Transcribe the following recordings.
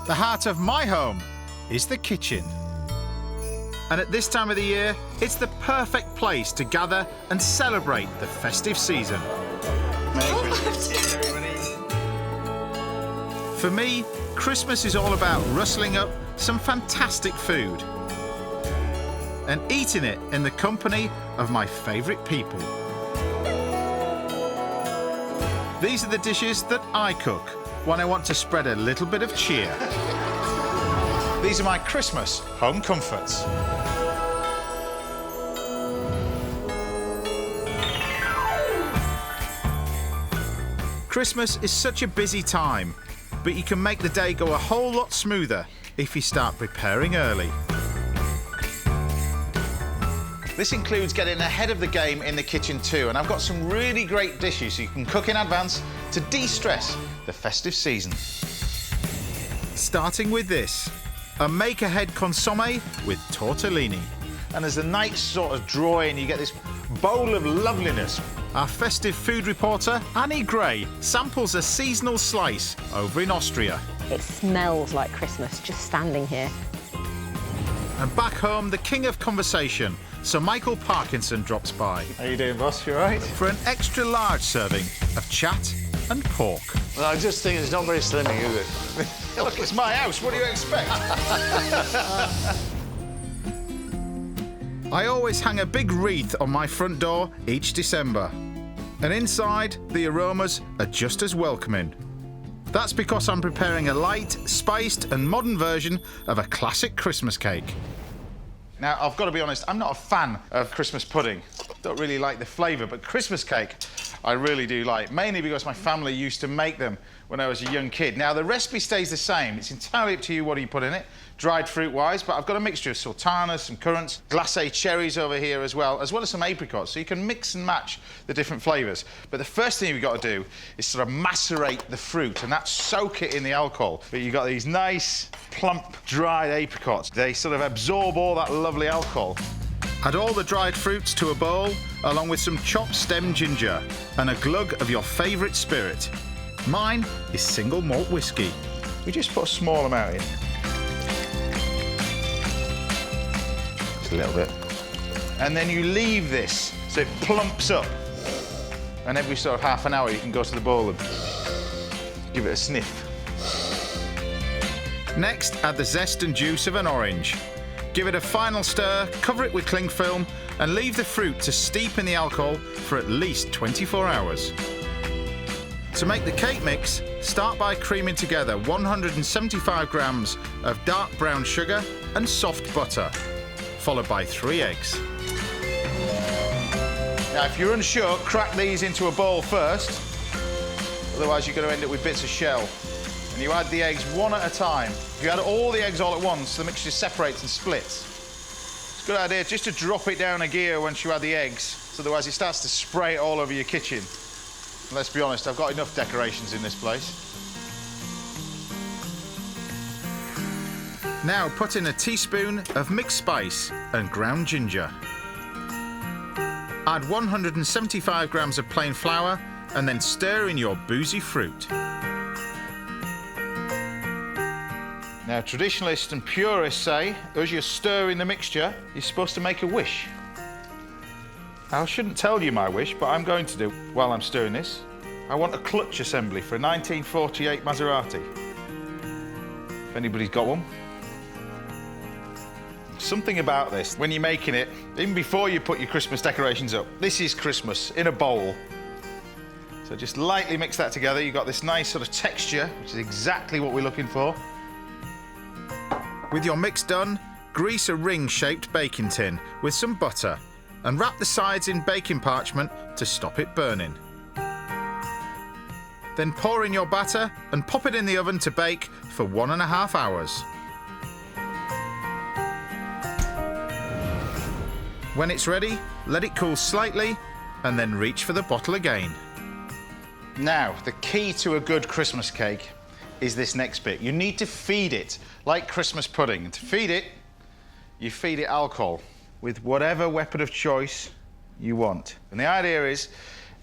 The heart of my home is the kitchen. And at this time of the year, it's the perfect place to gather and celebrate the festive season. Merry Christmas, everybody. For me, Christmas is all about rustling up some fantastic food and eating it in the company of my favourite people. These are the dishes that I cook when I want to spread a little bit of cheer. These are my Christmas home comforts. Christmas is such a busy time, but you can make the day go a whole lot smoother if you start preparing early. This includes getting ahead of the game in the kitchen too, and I've got some really great dishes you can cook in advance to de-stress the festive season. Starting with this, a make-ahead consomé with tortellini. And as the nights sort of draw in, you get this bowl of loveliness. Our festive food reporter, Annie Gray, samples a seasonal slice over in Austria. It smells like Christmas just standing here. And back home, the king of conversation, Sir Michael Parkinson, drops by. How you doing, boss? You all right? For an extra large serving of chat and pork. Well, I just think it's not very slimming, is it? Look, it's my house. What do you expect? I always hang a big wreath on my front door each December. And inside, the aromas are just as welcoming. That's because I'm preparing a light, spiced and modern version of a classic Christmas cake. Now, I've got to be honest, I'm not a fan of Christmas pudding. Don't really like the flavour, but Christmas cake I really do like, mainly because my family used to make them when I was a young kid. Now, the recipe stays the same. It's entirely up to you what you put in it, dried fruit-wise, but I've got a mixture of sultanas, some currants, glacé cherries over here as well as some apricots, so you can mix and match the different flavours. But the first thing you've got to do is sort of macerate the fruit, and that's soak it in the alcohol. But you've got these nice, plump, dried apricots. They sort of absorb all that lovely alcohol. Add all the dried fruits to a bowl, along with some chopped stem ginger and a glug of your favourite spirit. Mine is single malt whiskey. We just put a small amount in. Just a little bit. And then you leave this so it plumps up. And every sort of half an hour you can go to the bowl and give it a sniff. Next, add the zest and juice of an orange. Give it a final stir, cover it with cling film, and leave the fruit to steep in the alcohol for at least 24 hours. To make the cake mix, start by creaming together 175 grams of dark brown sugar and soft butter, followed by 3 eggs. Now, if you're unsure, crack these into a bowl first, otherwise you're going to end up with bits of shell. And you add the eggs one at a time. If you add all the eggs all at once, the mixture separates and splits. It's a good idea just to drop it down a gear once you add the eggs, so otherwise it starts to spray it all over your kitchen. And let's be honest, I've got enough decorations in this place. Now put in a teaspoon of mixed spice and ground ginger. Add 175 grams of plain flour and then stir in your boozy fruit. Now, traditionalists and purists say, as you're stirring the mixture, you're supposed to make a wish. Now, I shouldn't tell you my wish, but I'm going to do while I'm stirring this. I want a clutch assembly for a 1948 Maserati. If anybody's got one. Something about this, when you're making it, even before you put your Christmas decorations up, this is Christmas in a bowl. So just lightly mix that together. You've got this nice sort of texture, which is exactly what we're looking for. With your mix done, grease a ring-shaped baking tin with some butter and wrap the sides in baking parchment to stop it burning. Then pour in your batter and pop it in the oven to bake for 1.5 hours. When it's ready, let it cool slightly and then reach for the bottle again. Now, the key to a good Christmas cake is this next bit. You need to feed it like Christmas pudding. And to feed it, you feed it alcohol with whatever weapon of choice you want. And the idea is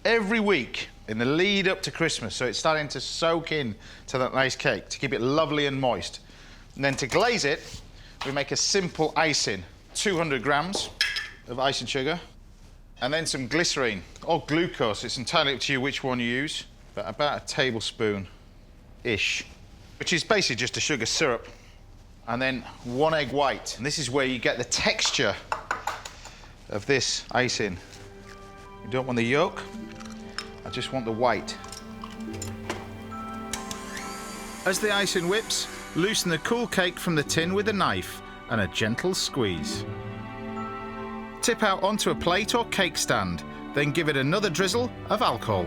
every week in the lead up to Christmas, so it's starting to soak in to that nice cake, to keep it lovely and moist, And then to glaze it, we make a simple icing. 200 grams of icing sugar, and then some glycerine or glucose. It's entirely up to you which one you use, but about a tablespoon-ish, which is basically just a sugar syrup. And then 1 egg white. And this is where you get the texture of this icing. You don't want the yolk, I just want the white. As the icing whips, loosen the cool cake from the tin with a knife and a gentle squeeze. Tip out onto a plate or cake stand, then give it another drizzle of alcohol.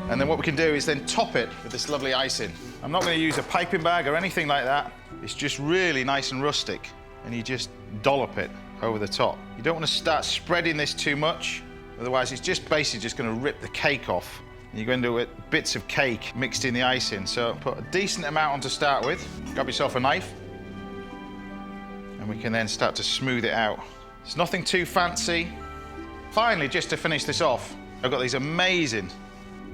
And then what we can do is then top it with this lovely icing. I'm not going to use a piping bag or anything like that. It's just really nice and rustic, and you just dollop it over the top. You don't want to start spreading this too much, otherwise it's just basically just going to rip the cake off. You're going to do it bits of cake mixed in the icing. So put a decent amount on to start with. Grab yourself a knife, and we can then start to smooth it out. It's nothing too fancy. Finally, just to finish this off, I've got these amazing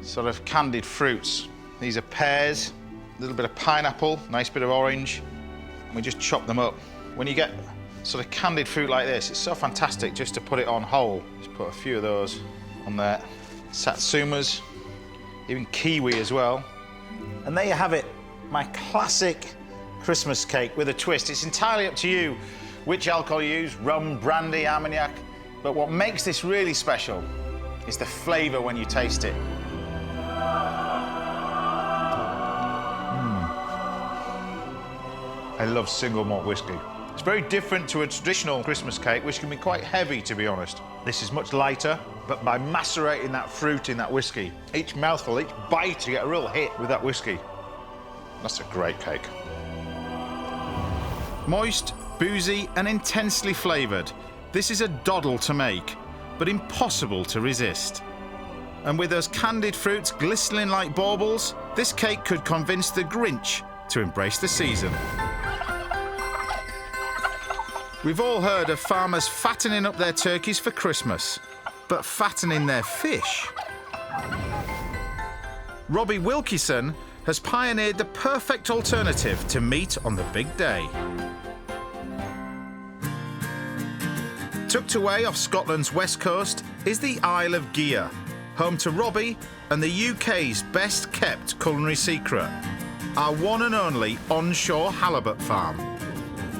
sort of candied fruits. These are pears, a little bit of pineapple, nice bit of orange, and we just chop them up. When you get sort of candied fruit like this, it's so fantastic just to put it on whole. Just put a few of those on there. Satsumas, even kiwi as well. And there you have it, my classic Christmas cake with a twist. It's entirely up to you which alcohol you use, rum, brandy, Armagnac. But what makes this really special is the flavour when you taste it. I love single malt whiskey. It's very different to a traditional Christmas cake, which can be quite heavy, to be honest. This is much lighter, but by macerating that fruit in that whiskey, each mouthful, each bite, you get a real hit with that whiskey. That's a great cake. Moist, boozy, and intensely flavoured, this is a doddle to make, but impossible to resist. And with those candied fruits glistening like baubles, this cake could convince the Grinch to embrace the season. We've all heard of farmers fattening up their turkeys for Christmas, but fattening their fish? Robbie Wilkison has pioneered the perfect alternative to meat on the big day. Tucked away off Scotland's west coast is the Isle of Gigha, home to Robbie and the UK's best kept culinary secret, our one and only onshore halibut farm.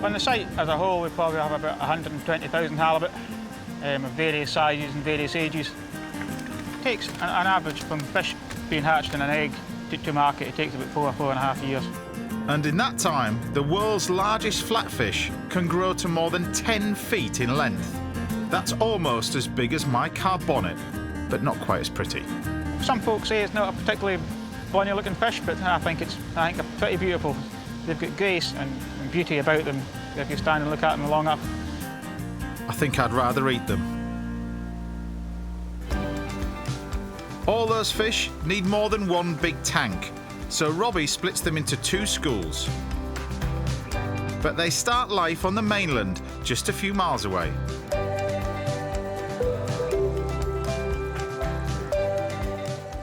On the site as a whole, we probably have about 120,000 halibut of various sizes and various ages. It takes an average from fish being hatched in an egg to market, it takes about 4.5 years. And in that time, the world's largest flatfish can grow to more than 10 feet in length. That's almost as big as my car bonnet, but not quite as pretty. Some folks say it's not a particularly bonny looking fish, but I think they're pretty beautiful. They've got grace and beauty about them if you stand and look at them long up. I think I'd rather eat them. All those fish need more than one big tank, so Robbie splits them into 2 schools. But they start life on the mainland, just a few miles away.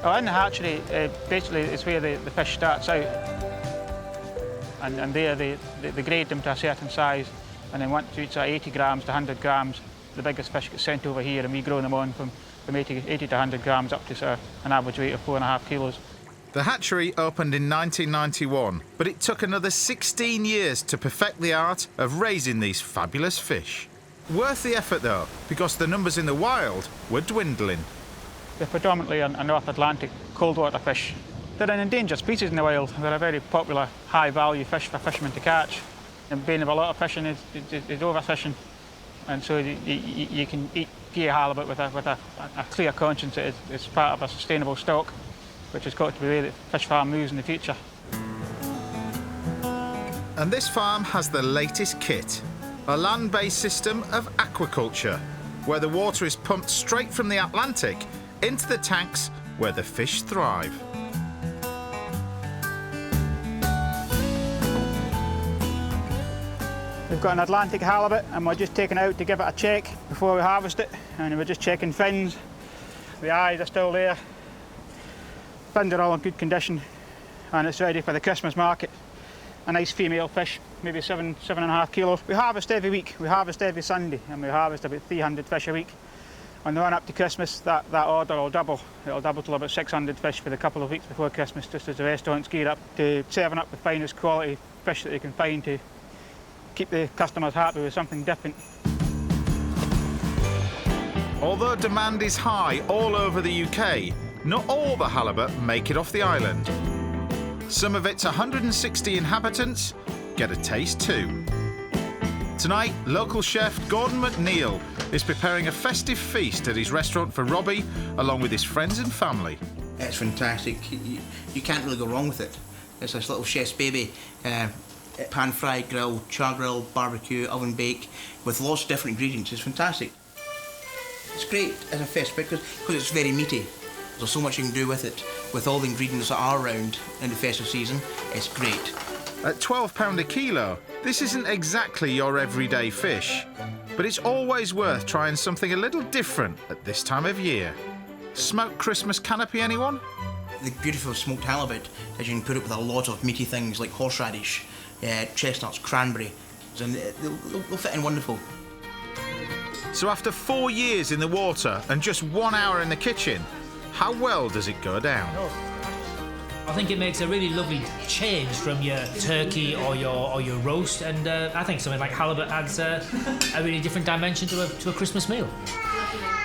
Well, in the hatchery, basically it's where the fish starts out. And there they grade them to a certain size, and then once you reach 80 grams to 100 grams, the biggest fish gets sent over here, and we grow them on from 80 to 100 grams up to sort of an average weight of 4.5 kilos. The hatchery opened in 1991, but it took another 16 years to perfect the art of raising these fabulous fish. Worth the effort though, because the numbers in the wild were dwindling. They're predominantly a North Atlantic cold water fish. They're an endangered species in the wild. They're a very popular, high-value fish for fishermen to catch. The bane of a lot of fishing is overfishing, and so you can eat Gigha halibut with a clear conscience. It's part of a sustainable stock, which has got to be the way that fish farm moves in the future. And this farm has the latest kit, a land-based system of aquaculture, where the water is pumped straight from the Atlantic into the tanks where the fish thrive. We've got an Atlantic halibut, and we're just taking it out to give it a check before we harvest it. And we're just checking fins. The eyes are still there. Fins are all in good condition, and it's ready for the Christmas market. a nice female fish, maybe 7.5 kilos. We harvest every week. We harvest every Sunday, and we harvest about 300 fish a week. On the run up to Christmas, that order will double. It'll double to about 600 fish for the couple of weeks before Christmas, just as the restaurants gear up to serving up the finest quality fish that they can find to keep the customers happy with something different. Although demand is high all over the UK, not all the halibut make it off the island. Some of its 160 inhabitants get a taste too. Tonight, local chef Gordon McNeil is preparing a festive feast at his restaurant for Robbie, along with his friends and family. It's fantastic. You can't really go wrong with it. It's this little chef's baby. Pan-fried, grill, char grill, barbecue, oven bake, with lots of different ingredients. It's fantastic. It's great as a fish because it's very meaty. There's so much you can do with it. With all the ingredients that are around in the festive season, it's great. At £12 a kilo, this isn't exactly your everyday fish, but it's always worth trying something a little different at this time of year. Smoked Christmas canopy, anyone? The beauty of smoked halibut is you can put it with a lot of meaty things like horseradish, chestnuts, cranberry, and they'll fit in wonderful. So after 4 years in the water and just 1 hour in the kitchen, how well does it go down? I think it makes a really lovely change from your turkey or your roast, and I think something like halibut adds a really different dimension to a Christmas meal.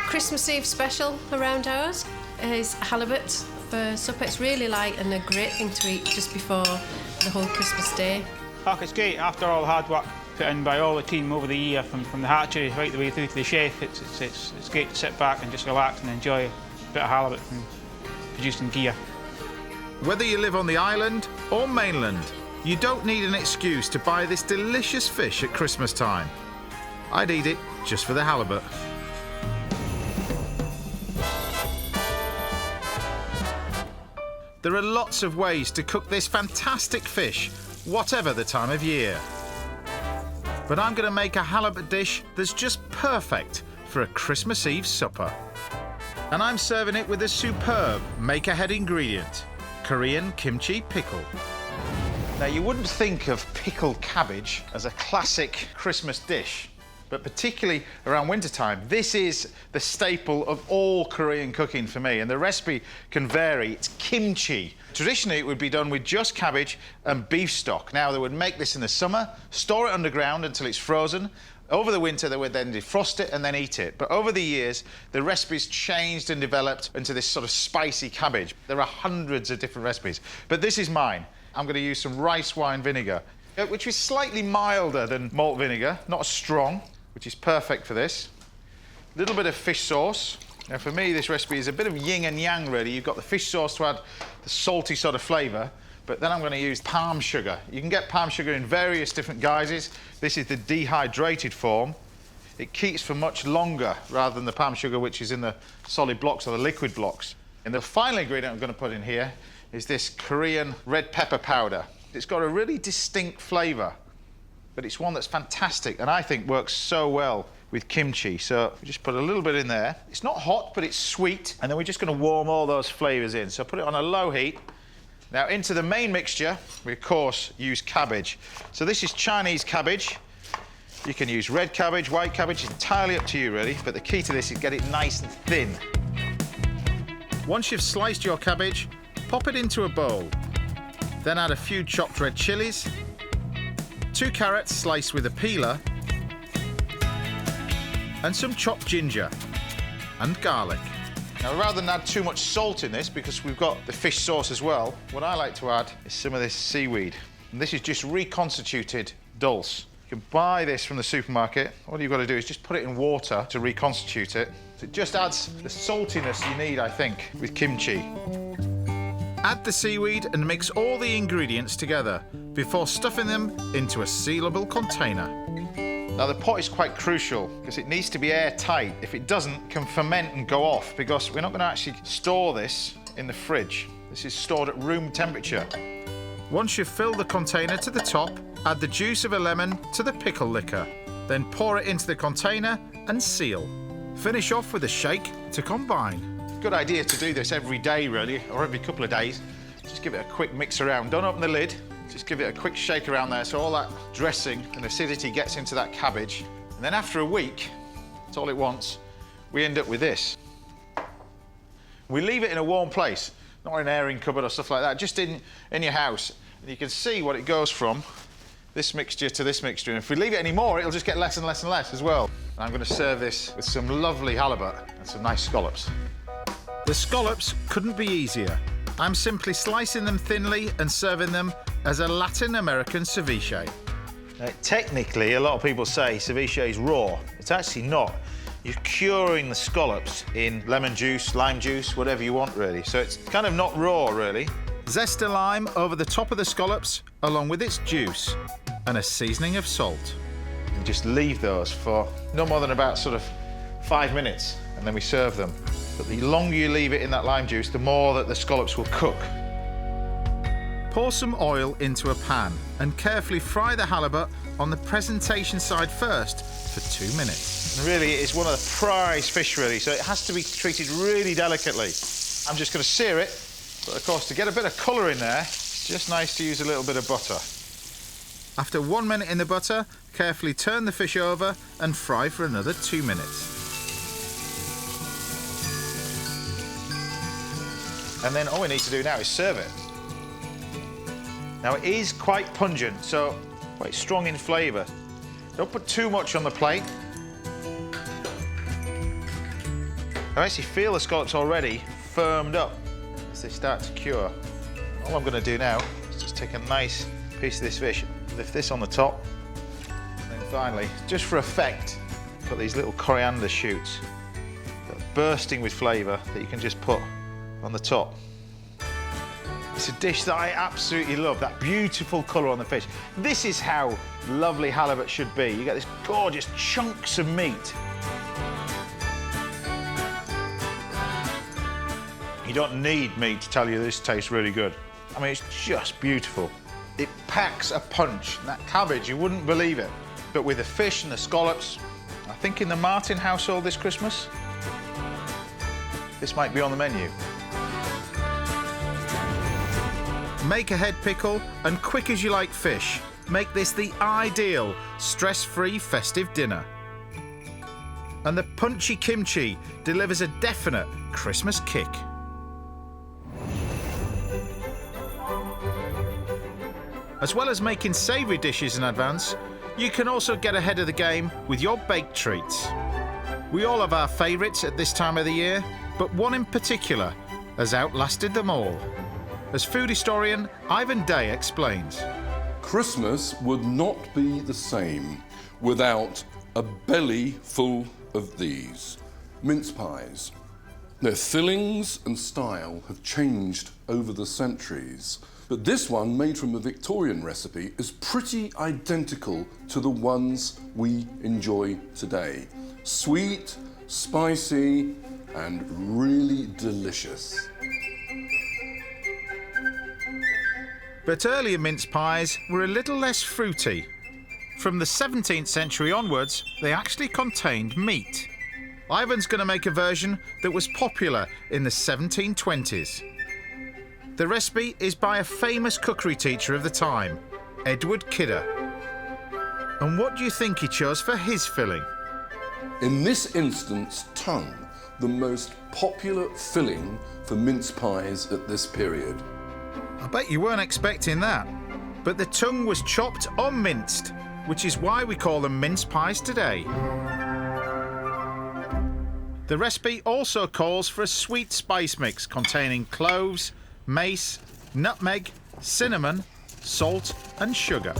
Christmas Eve special around ours is halibut for supper. It's really light and a great thing to eat just before the whole Christmas day. Oh, it's great after all the hard work put in by all the team over the year, from the hatchery right the way through to the chef. It's great to sit back and just relax and enjoy a bit of halibut from produced in Gigha. Whether you live on the island or mainland, you don't need an excuse to buy this delicious fish at Christmas time. I'd eat it just for the halibut. There are lots of ways to cook this fantastic fish, whatever the time of year. But I'm going to make a halibut dish that's just perfect for a Christmas Eve supper. And I'm serving it with a superb make-ahead ingredient, Korean kimchi pickle. Now, you wouldn't think of pickled cabbage as a classic Christmas dish, but particularly around wintertime, this is the staple of all Korean cooking for me, and the recipe can vary. It's kimchi. Traditionally, it would be done with just cabbage and beef stock. Now, they would make this in the summer, store it underground until it's frozen. Over the winter, they would then defrost it and then eat it. But over the years, the recipes changed and developed into this sort of spicy cabbage. There are hundreds of different recipes, but this is mine. I'm going to use some rice wine vinegar, which is slightly milder than malt vinegar, not as strong, which is perfect for this. A little bit of fish sauce. Now, for me, this recipe is a bit of yin and yang, really. You've got the fish sauce to add the salty sort of flavour, but then I'm going to use palm sugar. You can get palm sugar in various different guises. This is the dehydrated form. It keeps for much longer rather than the palm sugar, which is in the solid blocks or the liquid blocks. And the final ingredient I'm going to put in here is this Korean red pepper powder. It's got a really distinct flavour, but it's one that's fantastic and I think works so well with kimchi. So we just put a little bit in there. It's not hot, but it's sweet. And then we're just going to warm all those flavours in. So put it on a low heat. Now, into the main mixture, we, of course, use cabbage. So this is Chinese cabbage. You can use red cabbage, white cabbage, entirely up to you, really. But the key to this is get it nice and thin. Once you've sliced your cabbage, pop it into a bowl. Then add a few chopped red chilies, 2 carrots sliced with a peeler, and some chopped ginger and garlic. Now, rather than add too much salt in this, because we've got the fish sauce as well, what I like to add is some of this seaweed. And this is just reconstituted dulse. You can buy this from the supermarket. All you've got to do is just put it in water to reconstitute it. So it just adds the saltiness you need, I think, with kimchi. Add the seaweed and mix all the ingredients together before stuffing them into a sealable container. Now, the pot is quite crucial because it needs to be airtight. If it doesn't, it can ferment and go off, because we're not going to actually store this in the fridge. This is stored at room temperature. Once you've filled the container to the top, add the juice of a lemon to the pickle liquor. Then pour it into the container and seal. Finish off with a shake to combine. Good idea to do this every day, really, or every couple of days. Just give it a quick mix around. Don't open the lid. Just give it a quick shake around there so all that dressing and acidity gets into that cabbage. And then after a week, that's all it wants, we end up with this. We leave it in a warm place, not in an airing cupboard or stuff like that, just in your house. And you can see what it goes from, this mixture to this mixture. And if we leave it any more, it'll just get less and less and less as well. And I'm going to serve this with some lovely halibut and some nice scallops. The scallops couldn't be easier. I'm simply slicing them thinly and serving them as a Latin American ceviche. Technically, a lot of people say ceviche is raw. It's actually not. You're curing the scallops in lemon juice, lime juice, whatever you want, really. So it's kind of not raw, really. Zest of lime over the top of the scallops, along with its juice, and a seasoning of salt. And just leave those for no more than about sort of 5 minutes, and then we serve them. But the longer you leave it in that lime juice, the more that the scallops will cook. Pour some oil into a pan and carefully fry the halibut on the presentation side first for 2 minutes. And really, it's one of the prize fish, really, so it has to be treated really delicately. I'm just going to sear it, but of course, to get a bit of colour in there, it's just nice to use a little bit of butter. After 1 minute in the butter, carefully turn the fish over and fry for another 2 minutes. And then all we need to do now is serve it. Now, it is quite pungent, so quite strong in flavour. Don't put too much on the plate. I actually feel the scallops already firmed up as they start to cure. All I'm going to do now is just take a nice piece of this fish, lift this on the top, and then finally, just for effect, put these little coriander shoots that are bursting with flavour that you can just put on the top. It's a dish that I absolutely love, that beautiful colour on the fish. This is how lovely halibut should be. You get this gorgeous chunks of meat. You don't need me to tell you this tastes really good. I mean, it's just beautiful. It packs a punch. That cabbage, you wouldn't believe it. But with the fish and the scallops, I think in the Martin household this Christmas, this might be on the menu. Make a head pickle and quick as you like fish. Make this the ideal stress-free festive dinner. And the punchy kimchi delivers a definite Christmas kick. As well as making savoury dishes in advance, you can also get ahead of the game with your baked treats. We all have our favourites at this time of the year, but one in particular has outlasted them all. As food historian Ivan Day explains. Christmas would not be the same without a belly full of these mince pies. Their fillings and style have changed over the centuries, but this one, made from a Victorian recipe, is pretty identical to the ones we enjoy today. Sweet, spicy, and really delicious. But earlier mince pies were a little less fruity. From the 17th century onwards, they actually contained meat. Ivan's going to make a version that was popular in the 1720s. The recipe is by a famous cookery teacher of the time, Edward Kidder. And what do you think he chose for his filling? In this instance, tongue, the most popular filling for mince pies at this period. I bet you weren't expecting that. But the tongue was chopped or minced, which is why we call them mince pies today. The recipe also calls for a sweet spice mix containing cloves, mace, nutmeg, cinnamon, salt and sugar.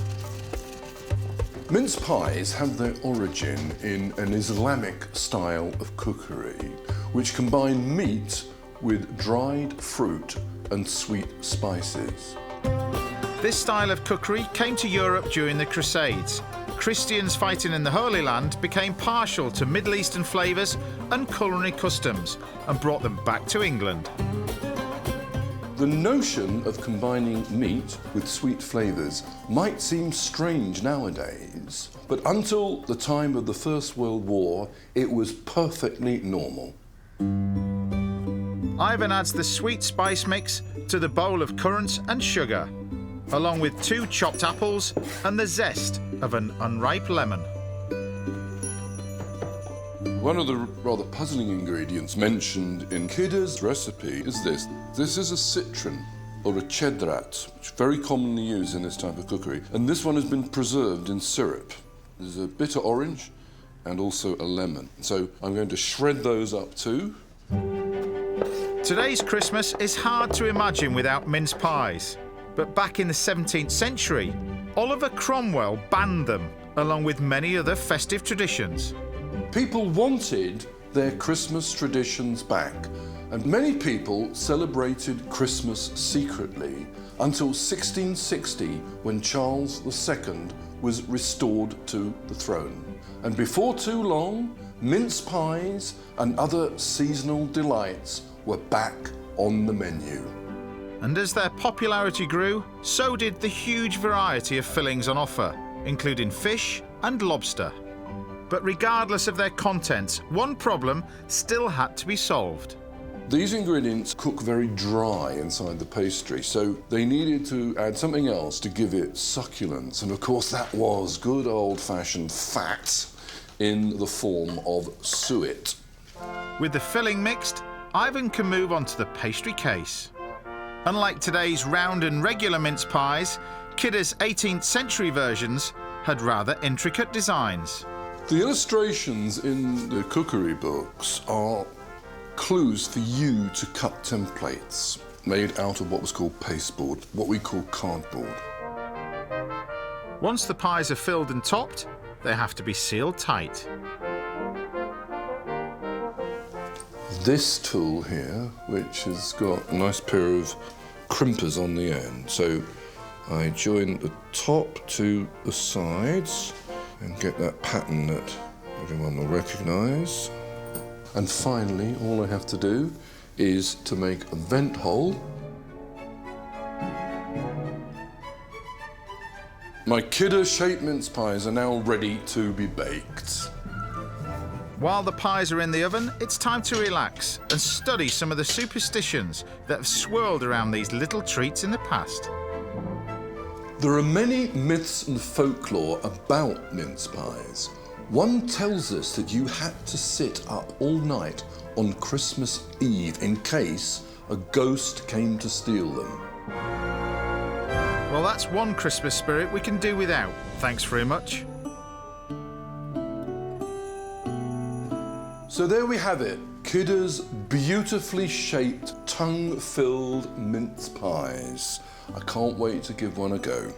Mince pies have their origin in an Islamic style of cookery, which combine meat with dried fruit and sweet spices. This style of cookery came to Europe during the Crusades. Christians fighting in the Holy Land became partial to Middle Eastern flavours and culinary customs and brought them back to England. The notion of combining meat with sweet flavours might seem strange nowadays, but until the time of the First World War, it was perfectly normal. Ivan adds the sweet spice mix to the bowl of currants and sugar. along with 2 chopped apples and the zest of an unripe lemon. One of the rather puzzling ingredients mentioned in Gigha's recipe is this. This is a citron, or a chedrat, which is very commonly used in this type of cookery. And this one has been preserved in syrup. There's a bitter orange and also a lemon. So I'm going to shred those up too. Today's Christmas is hard to imagine without mince pies. But back in the 17th century, Oliver Cromwell banned them, along with many other festive traditions. People wanted their Christmas traditions back, and many people celebrated Christmas secretly until 1660, when Charles II was restored to the throne. And before too long, mince pies and other seasonal delights were back on the menu. And as their popularity grew, so did the huge variety of fillings on offer, including fish and lobster. But regardless of their contents, one problem still had to be solved. These ingredients cook very dry inside the pastry, so they needed to add something else to give it succulence. And of course that was good old-fashioned fat in the form of suet. With the filling mixed, Ivan can move on to the pastry case. Unlike today's round and regular mince pies, Gigha's 18th century versions had rather intricate designs. The illustrations in the cookery books are clues for you to cut templates made out of what was called pasteboard, what we call cardboard. Once the pies are filled and topped, they have to be sealed tight. This tool here, which has got a nice pair of crimpers on the end, so I join the top to the sides and get that pattern that everyone will recognise. And finally, all I have to do is to make a vent hole. My Gigha-shaped mince pies are now ready to be baked. While the pies are in the oven, it's time to relax and study some of the superstitions that have swirled around these little treats in the past. There are many myths and folklore about mince pies. One tells us that you had to sit up all night on Christmas Eve in case a ghost came to steal them. Well, that's one Christmas spirit we can do without. Thanks very much. So there we have it, Gigha's beautifully shaped, tongue-filled mince pies. I can't wait to give one a go.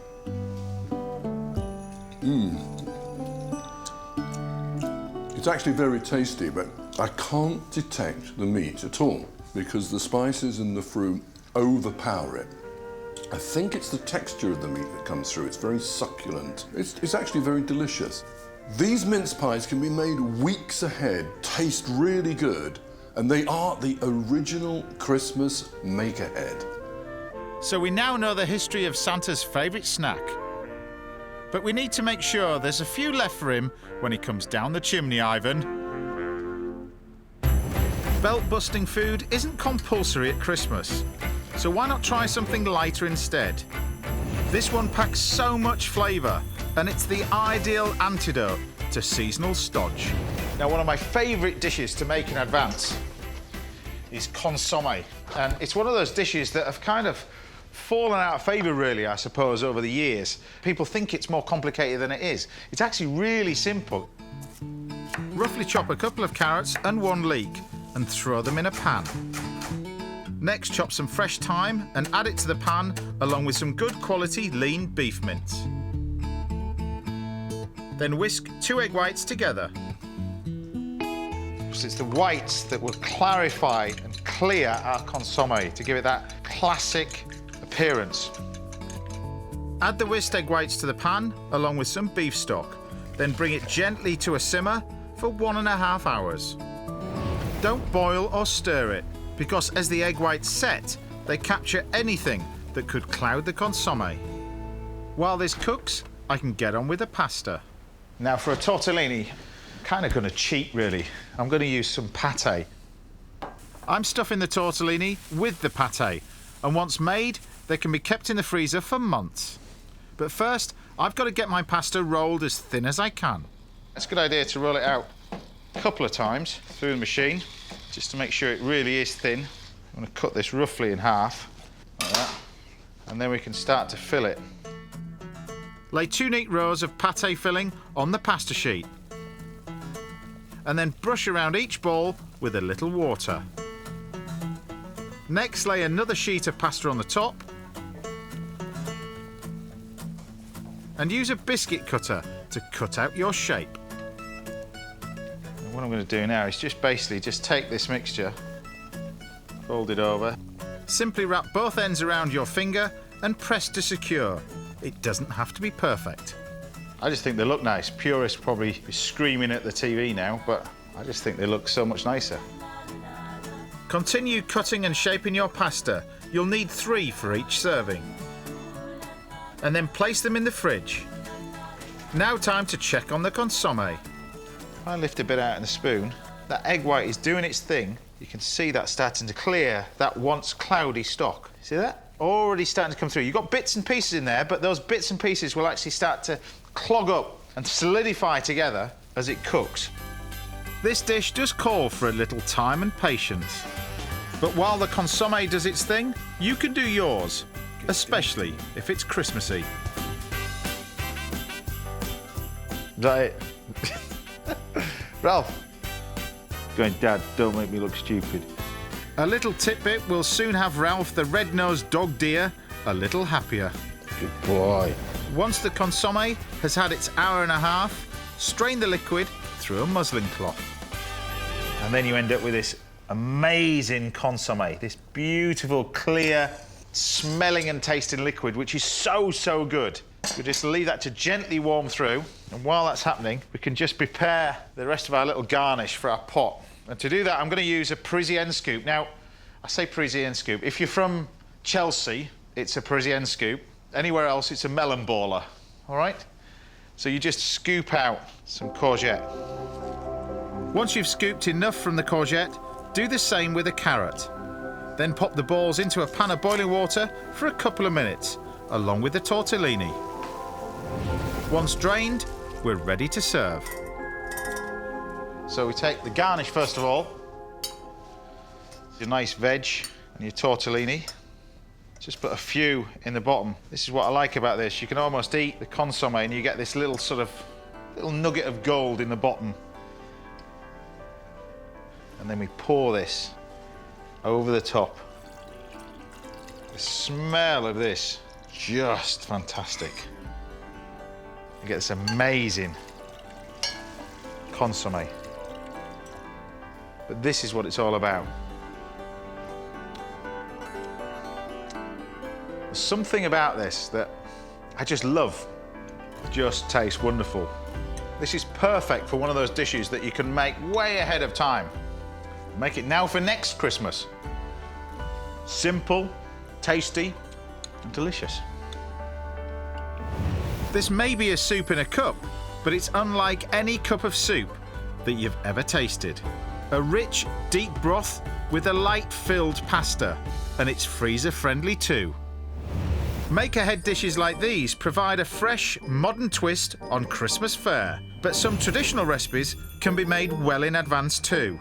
It's actually very tasty, but I can't detect the meat at all because the spices and the fruit overpower it. I think it's the texture of the meat that comes through. It's very succulent. It's actually very delicious. These mince pies can be made weeks ahead, taste really good, and they are the original Christmas make-ahead. So we now know the history of Santa's favourite snack. But we need to make sure there's a few left for him when he comes down the chimney, Ivan. Belt-busting food isn't compulsory at Christmas, so why not try something lighter instead? This one packs so much flavour, and it's the ideal antidote to seasonal stodge. Now, one of my favourite dishes to make in advance is consomé, and it's one of those dishes that have kind of fallen out of favour, really, I suppose, over the years. People think it's more complicated than it is. It's actually really simple. Roughly chop a couple of carrots and 1 leek and throw them in a pan. Next, chop some fresh thyme and add it to the pan along with some good quality lean beef mince. Then whisk 2 egg whites together. It's the whites that will clarify and clear our consommé to give it that classic appearance. Add the whisked egg whites to the pan along with some beef stock. Then bring it gently to a simmer for 1.5 hours. Don't boil or stir it, because as the egg whites set, they capture anything that could cloud the consommé. While this cooks, I can get on with the pasta. Now for a tortellini, I'm kind of going to cheat really. I'm going to use some pate. I'm stuffing the tortellini with the pate, and once made, They can be kept in the freezer for months. But first, I've got to get my pasta rolled as thin as I can. It's a good idea to roll it out a couple of times through the machine, just to make sure it really is thin. I'm going to cut this roughly in half, like that, and then we can start to fill it. Lay 2 neat rows of pate filling on the pasta sheet, and then brush around each ball with a little water. Next, lay another sheet of pasta on the top, and use a biscuit cutter to cut out your shape. And what I'm going to do now is just basically take this mixture, fold it over, simply wrap both ends around your finger and press to secure. It doesn't have to be perfect. I just think they look nice. Purists probably be screaming at the TV now, but I just think they look so much nicer. Continue cutting and shaping your pasta. You'll need 3 for each serving. And then place them in the fridge. Now time to check on the consommé. If I lift a bit out in the spoon, that egg white is doing its thing. You can see that starting to clear that once cloudy stock. See that? Already starting to come through. You've got bits and pieces in there, but those bits and pieces will actually start to clog up and solidify together as it cooks. This dish does call for a little time and patience. But while the consommé does its thing, you can do yours, especially if it's Christmassy. Is that it? Ralph? Going, Dad, don't make me look stupid. A little tidbit will soon have Ralph the red-nosed dog deer a little happier. Good boy. Once the consommé has had its hour and a half, strain the liquid through a muslin cloth. And then you end up with this amazing consommé, this beautiful, clear, smelling and tasting liquid, which is so, so good. We just leave that to gently warm through, and while that's happening, we can just prepare the rest of our little garnish for our pot. And to do that, I'm going to use a Parisienne scoop. Now, I say Parisienne scoop. If you're from Chelsea, it's a Parisienne scoop. Anywhere else, it's a melon baller, all right? So you just scoop out some courgette. Once you've scooped enough from the courgette, do the same with a carrot. Then pop the balls into a pan of boiling water for a couple of minutes, along with the tortellini. Once drained, we're ready to serve. So we take the garnish first of all, your nice veg and your tortellini. Just put a few in the bottom. This is what I like about this. You can almost eat the consommé and you get this little little nugget of gold in the bottom. And then we pour this over the top. The smell of this, just fantastic. You get this amazing consommé. But this is what it's all about. There's something about this that I just love. It just tastes wonderful. This is perfect for one of those dishes that you can make way ahead of time. Make it now for next Christmas. Simple, tasty, and delicious. This may be a soup in a cup, but it's unlike any cup of soup that you've ever tasted. A rich, deep broth with a light-filled pasta, and it's freezer-friendly too. Make-ahead dishes like these provide a fresh, modern twist on Christmas fare, but some traditional recipes can be made well in advance too.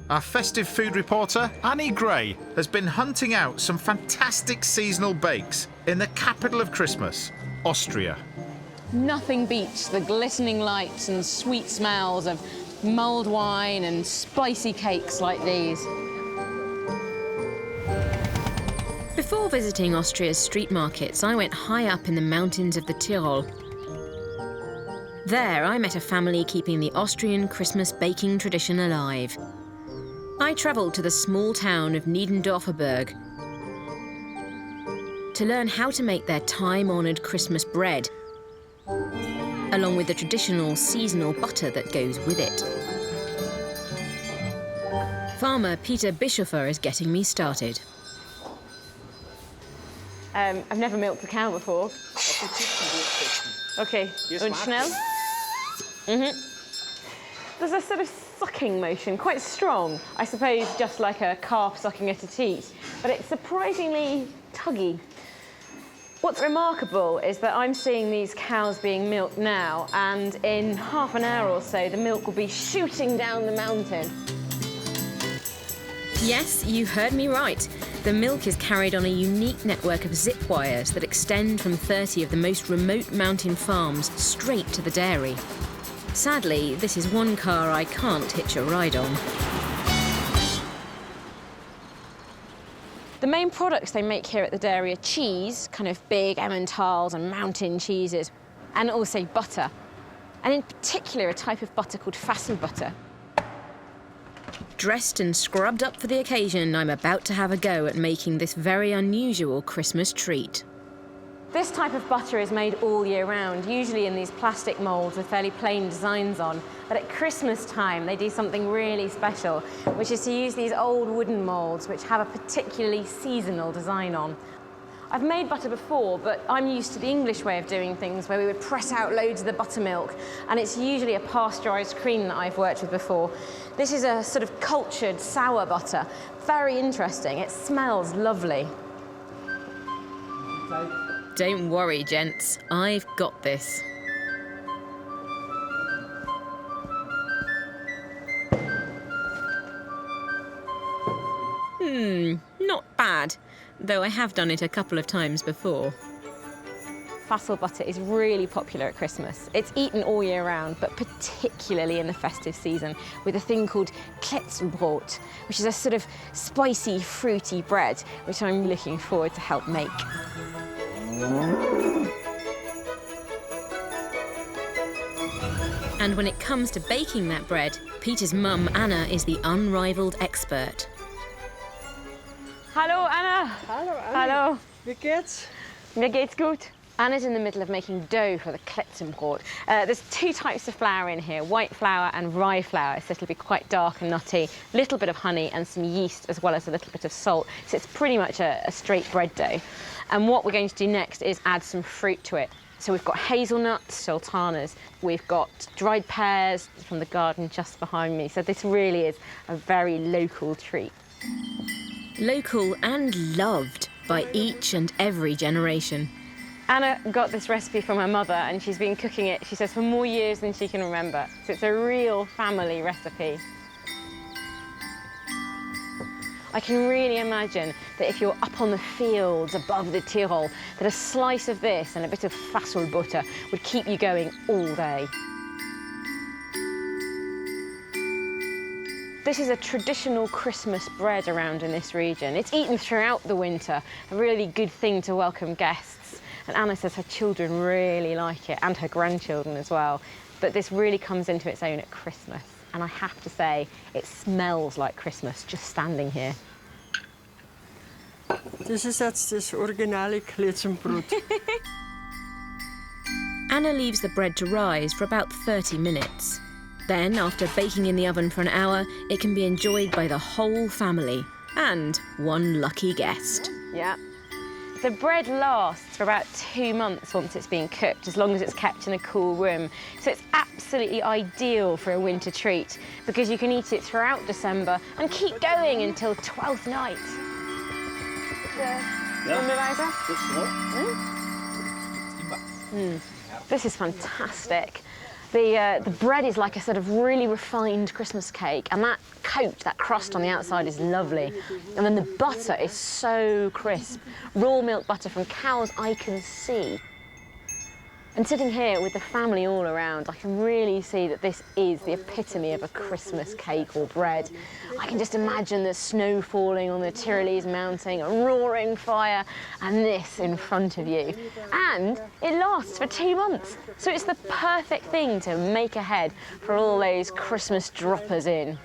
Our festive food reporter, Annie Gray, has been hunting out some fantastic seasonal bakes in the capital of Christmas, Austria. Nothing beats the glistening lights and sweet smells of mulled wine and spicy cakes like these. Before visiting Austria's street markets, I went high up in the mountains of the Tyrol. There, I met a family keeping the Austrian Christmas baking tradition alive. I travelled to the small town of Niederdorferberg to learn how to make their time-honoured Christmas bread, along with the traditional seasonal butter that goes with it. Farmer Peter Bischofer is getting me started. I've never milked a cow before. Okay, und schnell. There's a sort of sucking motion, quite strong, I suppose, just like a calf sucking at a teat, but it's surprisingly tuggy. What's remarkable is that I'm seeing these cows being milked now, and in half an hour or so, the milk will be shooting down the mountain. Yes, you heard me right. The milk is carried on a unique network of zip wires that extend from 30 of the most remote mountain farms straight to the dairy. Sadly, this is one car I can't hitch a ride on. The main products they make here at the dairy are cheese, kind of big Emmentaler and mountain cheeses, and also butter. And in particular, a type of butter called Festive butter. Dressed and scrubbed up for the occasion, I'm about to have a go at making this very unusual Christmas treat. This type of butter is made all year round, usually in these plastic moulds with fairly plain designs on. But at Christmas time, they do something really special, which is to use these old wooden moulds which have a particularly seasonal design on. I've made butter before, but I'm used to the English way of doing things, where we would press out loads of the buttermilk, and it's usually a pasteurised cream that I've worked with before. This is a sort of cultured sour butter. Very interesting. It smells lovely. Don't worry, gents. I've got this. Not bad. Though I have done it a couple of times before. Festive butter is really popular at Christmas. It's eaten all year round, but particularly in the festive season, with a thing called Kletzenbrot, which is a sort of spicy, fruity bread, which I'm looking forward to help make. And when it comes to baking that bread, Peter's mum, Anna, is the unrivaled expert. Hallo, Anna. Hallo, Annie. Hallo. Wie geht's? Mir geht's gut. Anna's in the middle of making dough for the Kletzenbrot. There's two types of flour in here, white flour and rye flour, so it'll be quite dark and nutty, a little bit of honey and some yeast, as well as a little bit of salt. So it's pretty much a straight bread dough. And what we're going to do next is add some fruit to it. So we've got hazelnuts, sultanas, we've got dried pears from the garden just behind me. So this really is a very local treat. Local and loved by each and every generation. Anna got this recipe from her mother, and she's been cooking it, she says, for more years than she can remember. So it's a real family recipe. I can really imagine that if you're up on the fields above the Tyrol, that a slice of this and a bit of Festive butter would keep you going all day. This is a traditional Christmas bread around in this region. It's eaten throughout the winter, a really good thing to welcome guests. And Anna says her children really like it, and her grandchildren as well. But this really comes into its own at Christmas. And I have to say, it smells like Christmas just standing here. This is das originale Kletzenbrot. Anna leaves the bread to rise for about 30 minutes. Then, after baking in the oven for an hour, it can be enjoyed by the whole family and one lucky guest. Yeah. The bread lasts for about 2 months once it's been cooked, as long as it's kept in a cool room. So it's absolutely ideal for a winter treat, because you can eat it throughout December and keep going until Twelfth Night. This is fantastic. The bread is like a sort of really refined Christmas cake, and that coat, that crust on the outside is lovely. And then the butter is so crisp. Raw milk butter from cows I can see. And sitting here with the family all around, I can really see that this is the epitome of a Christmas cake or bread. I can just imagine the snow falling on the Tyrolese mountain, a roaring fire, and this in front of you. And it lasts for 2 months. So it's the perfect thing to make ahead for all those Christmas droppers in.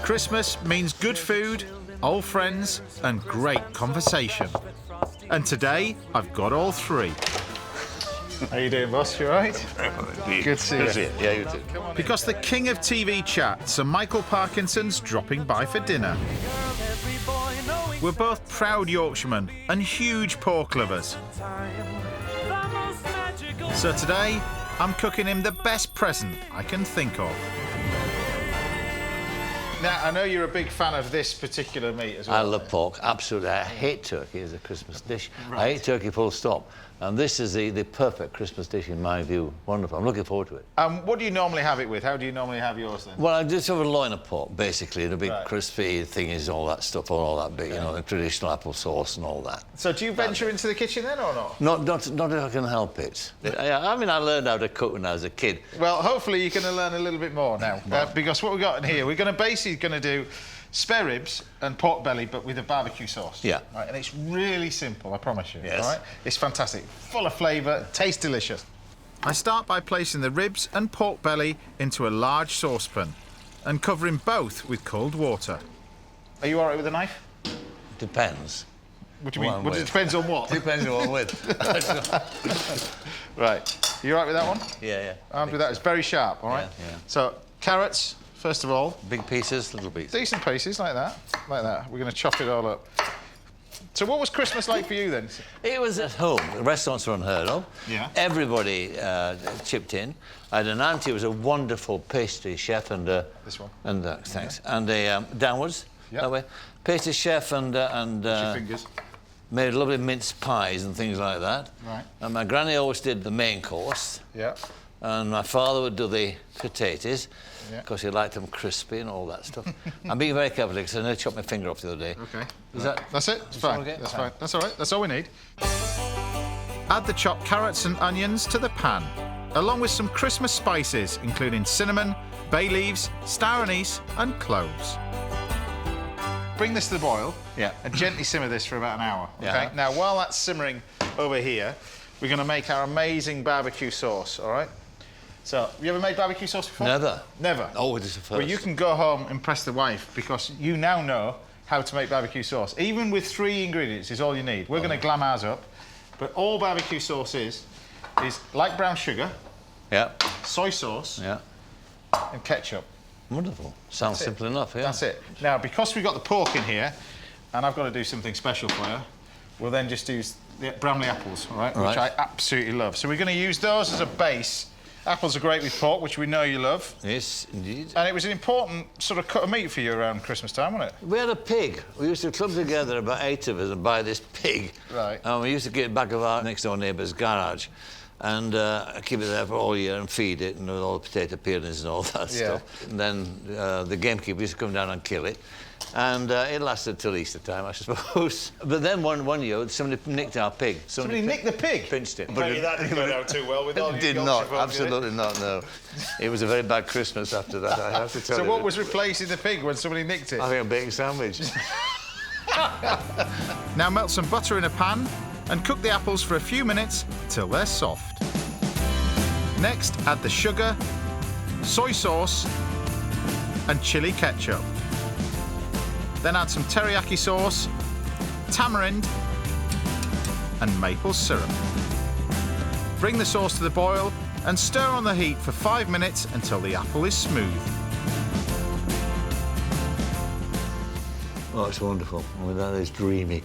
Christmas means good food, old friends, and great conversation. And today, I've got all three. How you doing, boss? You all right? Good to see you. Yeah, you too. Because the king of TV chat, Sir Michael Parkinson's dropping by for dinner. We're both proud Yorkshiremen and huge pork lovers. So today, I'm cooking him the best present I can think of. Now, I know you're a big fan of this particular meat as well. I love pork, absolutely. I hate turkey as a Christmas dish. Right. I hate turkey full stop. And this is the perfect Christmas dish in my view. Wonderful. I'm looking forward to it. What do you normally have it with? How do you normally have yours then? Well, I just have a loin of pork, basically. The big crispy thing is all that stuff, all that bit, you know, the traditional apple sauce and all that. So do you venture into the kitchen then or not? Not if I can help it. I mean, I learned how to cook when I was a kid. Well, hopefully you're going to learn a little bit more now. Because what we've got in here, we're going to basically do spare ribs and pork belly, but with a barbecue sauce. Yeah. Right, and it's really simple, I promise you. Yes. All right? It's fantastic, full of flavour, tastes delicious. I start by placing the ribs and pork belly into a large saucepan and covering both with cold water. Are you all right with a knife? Depends. What do you mean? It depends on what? Depends on what with. Right. You all right with that one? Yeah. Armed with that. It's very sharp, all right? Yeah. So, carrots, first of all. Big pieces, little pieces. Decent pieces, like that. Like that. We're going to chop it all up. So what was Christmas like for you then? It was at home. The restaurants were unheard of. Yeah. Everybody chipped in. I had an auntie who was a wonderful pastry chef and... this one. And thanks. Yeah. And downwards, that way. Pastry chef and your fingers. Made lovely mince pies and things like that. Right. And my granny always did the main course. Yeah. And my father would do the potatoes. Yeah. Because he liked them crispy and all that stuff. I'm being very careful because I nearly chopped my finger off the other day. OK. That's it? It's fine. Okay? That's fine. That's all right. That's all we need. Add the chopped carrots and onions to the pan, along with some Christmas spices, including cinnamon, bay leaves, star anise and cloves. Bring this to the boil and gently simmer this for about an hour. OK. Yeah. Now, while that's simmering over here, we're going to make our amazing barbecue sauce, all right? So, have you ever made barbecue sauce before? Never. Never? Oh, it is the first. Well, you can go home and impress the wife because you now know how to make barbecue sauce. Even with 3 ingredients is all you need. We're going to glam ours up, but all barbecue sauce is light brown sugar, soy sauce, and ketchup. Wonderful. Sounds simple enough, yeah. That's it. Now, because we've got the pork in here, and I've got to do something special for you, we'll then just use the Bramley apples, all right? Which I absolutely love. So we're going to use those as a base. Apples are great with pork, which we know you love. Yes, indeed. And it was an important sort of cut of meat for you around Christmas time, wasn't it? We had a pig. We used to club together, about 8 of us, and buy this pig. Right. And we used to get it back of our next-door neighbour's garage and keep it there for all year and feed it and all the potato peelings and all that stuff. And then the gamekeeper used to come down and kill it. And it lasted till Easter time, I suppose. But then one year, somebody nicked our pig. Somebody nicked the pig? Pinched it. Maybe that didn't go down too well with all It did not, absolutely not, no. It was a very bad Christmas after that, I have to tell you. So what was replacing the pig when somebody nicked it? I think a bacon sandwich. Now melt some butter in a pan and cook the apples for a few minutes till they're soft. Next, add the sugar, soy sauce and chili ketchup. Then add some teriyaki sauce, tamarind and maple syrup. Bring the sauce to the boil and stir on the heat for 5 minutes until the apple is smooth. Oh, it's wonderful. I mean, that is dreamy.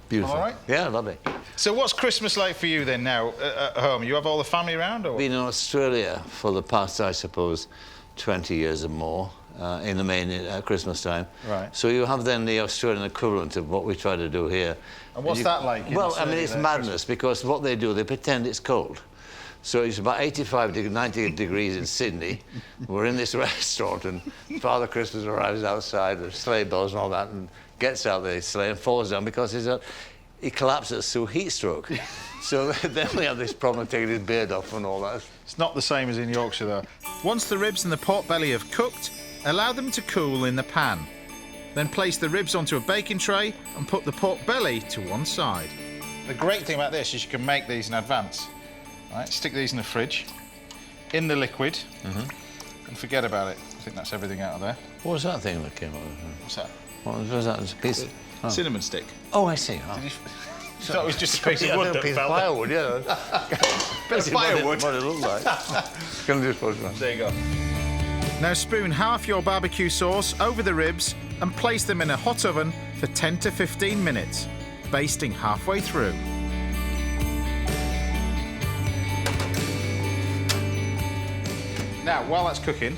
Beautiful. All right? Yeah, lovely. So what's Christmas like for you then now at home? You have all the family around? Or? Been in Australia for the past, I suppose, 20 years or more. In the main at Christmas time. Right. So you have then the Australian equivalent of what we try to do here. And what's that like? Well, I mean, it's madness because what they do, they pretend it's cold. So it's about 85, 90 degrees in Sydney. We're in this restaurant and Father Christmas arrives outside, the sleigh bells and all that, and gets out the sleigh and falls down because he collapses through heat stroke. So then we have this problem of taking his beard off and all that. It's not the same as in Yorkshire, though. Once the ribs and the pork belly have cooked, allow them to cool in the pan. Then place the ribs onto a baking tray and put the pork belly to one side. The great thing about this is you can make these in advance. Right, stick these in the fridge, in the liquid, and forget about it. I think that's everything out of there. What was that thing that came out? What's that? What was that? It's a piece of... Cinnamon stick. Oh, I see. Oh. Did you... thought it was just a piece of wood that piece fell of firewood, yeah. Bit of firewood. What it looked like. Can just put it. There you go. Now spoon half your barbecue sauce over the ribs and place them in a hot oven for 10 to 15 minutes, basting halfway through. Now, while that's cooking,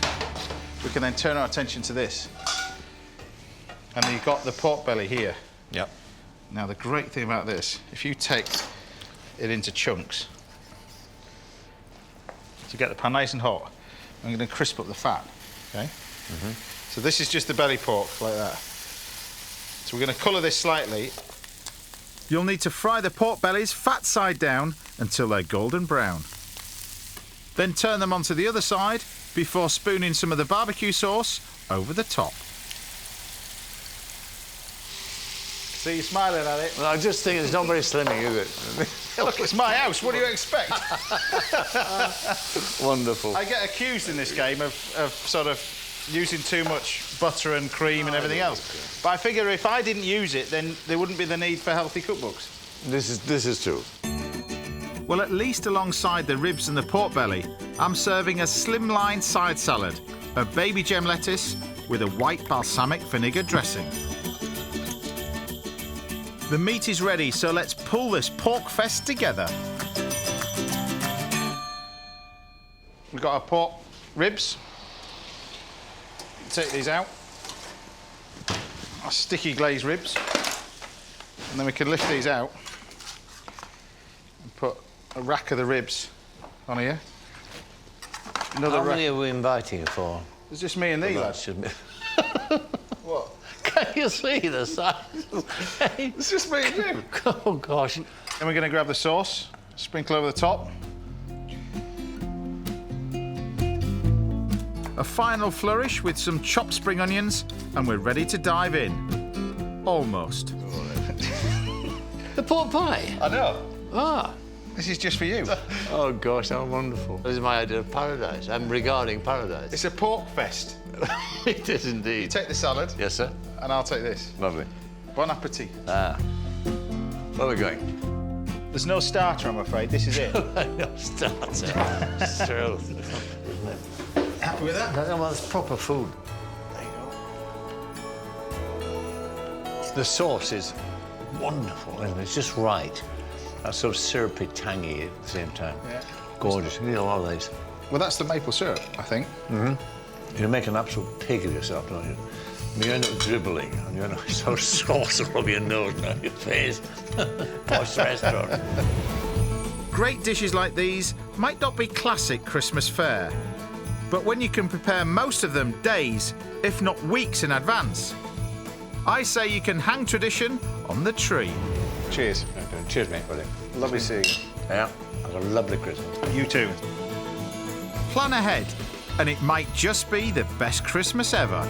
we can then turn our attention to this. And you've got the pork belly here. Yep. Now, the great thing about this, if you take it into chunks, to get the pan nice and hot, I'm going to crisp up the fat, okay? So this is just the belly pork, like that. So we're going to colour this slightly. You'll need to fry the pork bellies fat side down until they're golden brown. Then turn them onto the other side before spooning some of the barbecue sauce over the top. See you smiling at it. Well, I just think it's not very slimming, is it? Look, it's my house. What do you expect? Wonderful. I get accused in this game of sort of using too much butter and cream and everything else. But I figure if I didn't use it, then there wouldn't be the need for healthy cookbooks. This is true. Well, at least alongside the ribs and the pork belly, I'm serving a slimline side salad of baby gem lettuce with a white balsamic vinegar dressing. The meat is ready, so let's pull this pork fest together. We've got our pork ribs. Take these out. Our sticky glazed ribs. And then we can lift these out and put a rack of the ribs on here. Another How rack. many are we inviting you for? It's just me and Lee, Well, lad. that should be... What? Can you see the size? It's just me and you. Oh, gosh. Then we're going to grab the sauce, sprinkle over the top. A final flourish with some chopped spring onions, and we're ready to dive in. Almost. The pork pie? I know. Ah. This is just for you. Oh, gosh, how wonderful. This is my idea of paradise. I'm regarding paradise. It's a pork fest. It is indeed. Take the salad. Yes, sir. And I'll take this. Lovely. Bon appetit. Ah. Where are we going? There's no starter, I'm afraid. This is it. No starter. True. Happy with that? No, well, it's proper food. There you go. The sauce is wonderful, isn't it? It's just right. That's sort of syrupy, tangy at the same time. Yeah. Gorgeous. You need a lot of these. Well, that's the maple syrup, I think. You make an absolute pig of yourself, don't you? You end up dribbling, and you end up so sauce all over your nose and on your face. Posh restaurant. Great dishes like these might not be classic Christmas fare, but when you can prepare most of them days, if not weeks in advance, I say you can hang tradition on the tree. Cheers. Okay. Cheers, mate, buddy. Lovely seeing you. Yeah, have a lovely Christmas. You too. Plan ahead, and it might just be the best Christmas ever.